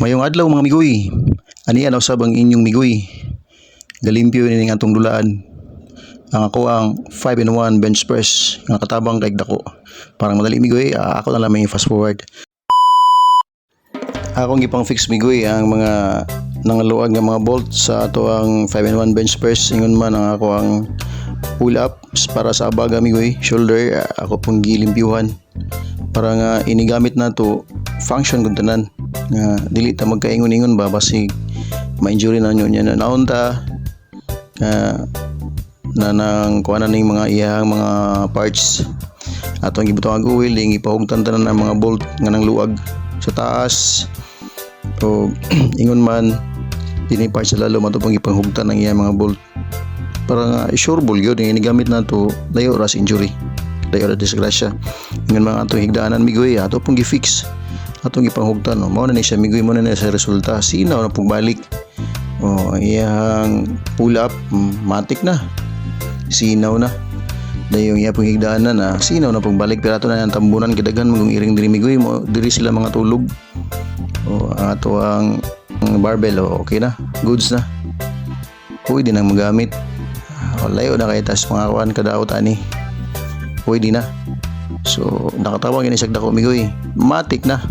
Mayong adlaw mga migoy. Ani ano usab ang inyong migoy. Galimpyo ni ning atong dulaan. Ang ako ang 5-in-1 bench press nga katabang daig dako. Parang madali migoy, ako na lang may fast forward. Akong gipang fix migoy ang mga nangaluag nga mga bolt sa ato ang 5-in-1 bench press. Ingon man ang ako ang pull ups para sa abaga migoy, shoulder ako pong gilimpyuhan para nga inigamit nato function kun tanan nga dili ta magkaingon-ingon ba basig ma-injury na nyo nya naunta na nang kuha ning mga iyang mga parts atong gibutang ang oil ding ipahugtan tanan ang mga bolt nga nang luag sa taas o ingon man dinhi parts sa lalo matupang ipanghugtan ang iyang mga bolt para nga sure ball yun yung inigamit nato layo ras injury layo ra disgrasya ingon mga atong higdaanan migoy ato pong gi-fix atong ipanghugtan no mao na ni siya migoy mo na sa resulta sinaw na pong balik ang iyang pull up matik na sinaw na dayon iya pong higdaanan na sinaw na pong balik pero ato na ang tambunan kidaghan mong iring diri migoy mo diri sila mga tulog ato ang barbell okay na goods na pwede nang magamit layo na kay tas mga kuan kadaot ani pwede na so nakatawag ini sa dako migoy matik na